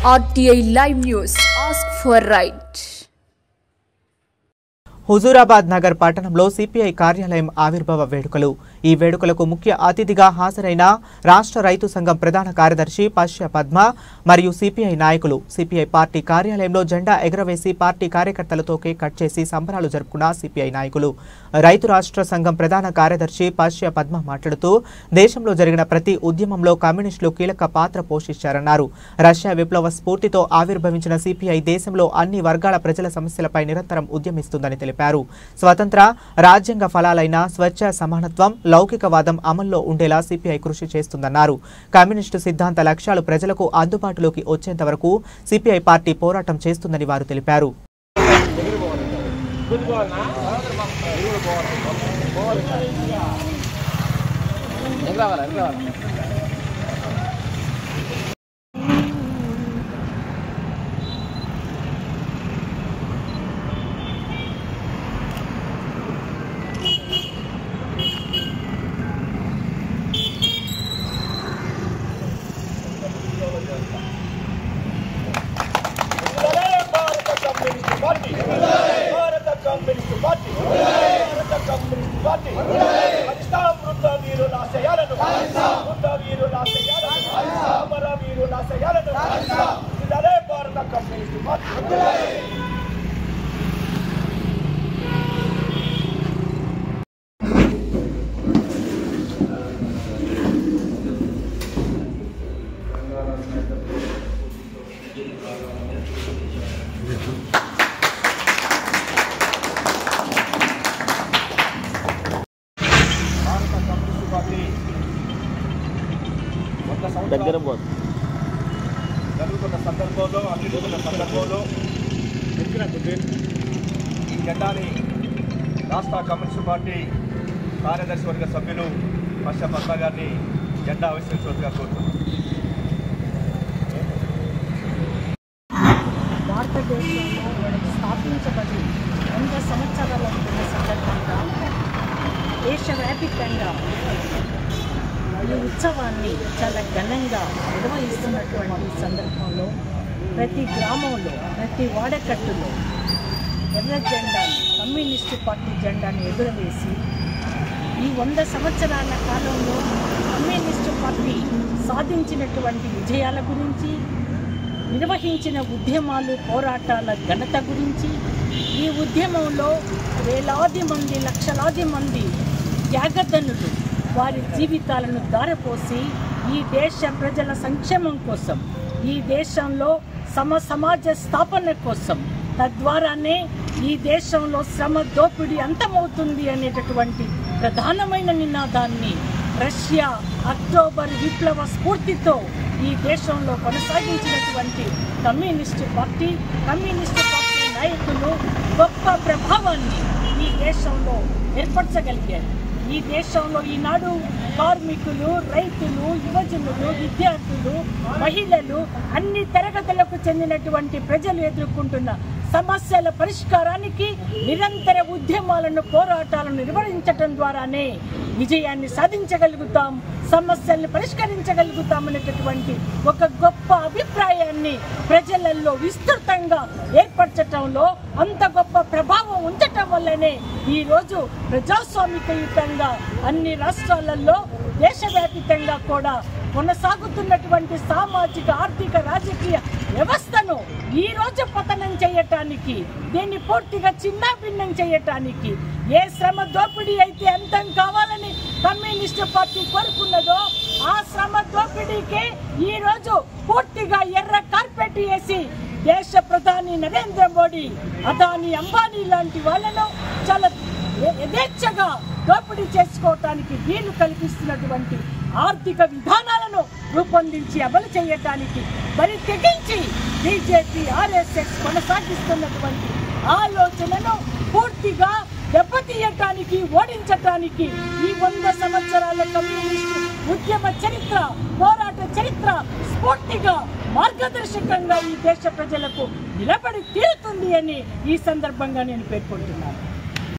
RTI Live News. Ask for right. Huzurabad Nagar పట్టణంలో CPI కార్యాలయం ఆవిర్భావ వేడుకలు. ఈ వేడుకలకు ముఖ్య అతిథిగా హాజరైన రాష్ట్ర రైతు సంఘం ప్రధాన కార్యదర్శి పశ్య పద్మ మరియు సిపిఐ నాయకులు సిపిఐ పార్టీ కార్యాలయంలో జెండా ఎగురవేసి పార్టీ కార్యకర్తలతో కేక్ కట్ చేసి సంబరాలు జరుపుకున్న సిపిఐ నాయకులు. రైతు రాష్ట్ర సంఘం ప్రధాన కార్యదర్శి పశ్య పద్మ మాట్లాడుతూ దేశంలో జరిగిన ప్రతి ఉద్యమంలో కమ్యూనిస్టులు కీలక పాత్ర పోషించారన్నారు. రష్యా విప్లవ స్ఫూర్తితో ఆవిర్భవించిన సిపిఐ దేశంలో అన్ని వర్గాల ప్రజల సమస్యలపై నిరంతరం ఉద్యమిస్తుందని తెలిపారు. స్వతంత్ర రాజ్యాంగ ఫలాలైన స్వచ్ఛ సమానత్వం లౌకికవాదం అమల్లో ఉండేలా సిపిఐ కృషి చేస్తుందన్నారు. కమ్యూనిస్టు సిద్ధాంత లక్ష్యాలు ప్రజలకు అందుబాటులోకి వచ్చేంత వరకు సిపిఐ పార్టీ పోరాటం చేస్తుందని వారు తెలిపారు. జరుగుతున్న సందర్భంలో అభివృద్ధి సందర్భంలో ఈ జెండాని రాష్ట్ర కమ్యూనిస్టు పార్టీ కార్యదర్శి వర్గ సభ్యులు పశ్య పద్మ గారిని జెండా ఆవిష్కరించవలసిగా కోరుతున్నాం. భారతదేశంలో స్థాపించబడి 100 సంవత్సరాల సందర్భంగా దేశవ్యాప్తంగా ఈ ఉత్సవాన్ని చాలా ఘనంగా నిర్వహిస్తున్నటువంటి సందర్భంలో ప్రతి గ్రామంలో ప్రతి వాడకట్టులో ఎర్ర జెండాను కమ్యూనిస్టు పార్టీ జెండాను ఎగురవేసి ఈ 100 సంవత్సరాల కాలంలో కమ్యూనిస్టు పార్టీ సాధించినటువంటి విజయాల గురించి, నిర్వహించిన ఉద్యమాలు పోరాటాల ఘనత గురించి, ఈ ఉద్యమంలో వేలాది మంది లక్షలాది మంది త్యాగధనులు వారి జీవితాలను దారపోసి ఈ దేశ ప్రజల సంక్షేమం కోసం, ఈ దేశంలో సమాజ స్థాపన కోసం, తద్వారానే ఈ దేశంలో శ్రమ దోపిడీ అంతమవుతుంది అనేటటువంటి ప్రధానమైన నినాదాన్ని రష్యా అక్టోబర్ విప్లవ స్ఫూర్తితో ఈ దేశంలో కొనసాగించినటువంటి కమ్యూనిస్టు పార్టీ నాయకులు గొప్ప ప్రభావాన్ని ఈ దేశంలో ఏర్పరచగలిగారు. ఈ దేశంలో ఈనాడు కార్మికులు, రైతులు, యువజనులు, విద్యార్థులు, మహిళలు, అన్ని తరగతులకు చెందినటువంటి ప్రజలు ఎదుర్కొంటున్న సమస్యల పరిష్కారానికి నిరంతర ఉద్యమాలను, పోరాటాలను నిర్వహించడం ద్వారానే విజయాన్ని సాధించగలుగుతాం, సమస్యల్ని పరిష్కరించగలుగుతామనేటటువంటి ఒక గొప్ప అభిప్రాయాన్ని ప్రజలలో విస్తృతంగా ఏర్పరచటంలో అంత గొప్ప ప్రభావం ఉంచటం వల్లనే ఈరోజు ప్రజాస్వామికయుతంగా అన్ని రాష్ట్రాలలో దేశవ్యాప్తంగా కూడా కొనసాగుతున్నటువంటి సామాజిక, ఆర్థిక, రాజకీయ వ్యవస్థను ఈ రోజు పతనం చేయటానికి, దీన్ని పూర్తిగా చిన్నాభిన్నం చేయటానికి, ఏ శ్రమ దోపిడీ అయితే అంతం కావాలని కమ్యూనిస్టు పార్టీ కోరుకున్నదో ఆ శ్రమ దోపిడీకి ఈ రోజు పూర్తిగా ఎర్ర కార్పెట్ వేసి దేశ ప్రధాని నరేంద్ర మోడీ, అదానీ, అంబానీ లాంటి వాళ్ళను చాలా యథేచ్ఛగా దోపిడీ చేసుకోవటానికి వీలు కల్పిస్తున్నటువంటి ఆర్థిక విధానాలను రూపొందించి అమలు చేయటానికి మరి తెగించి బీజేపీ, ఆర్ఎస్ఎస్ కొనసాగిస్తున్నటువంటి ఆలోచనను పూర్తిగా దెబ్బతీయటానికి, ఓడించటానికి ఈ 100 సంవత్సరాల కమ్యూనిస్టు ఉద్యమ చరిత్ర, పోరాట చరిత్ర స్ఫూర్తిగా, మార్గదర్శకంగా ఈ దేశ ప్రజలకు నిలబడి తీరుతుంది అని ఈ సందర్భంగా నేను పేర్కొంటున్నాను.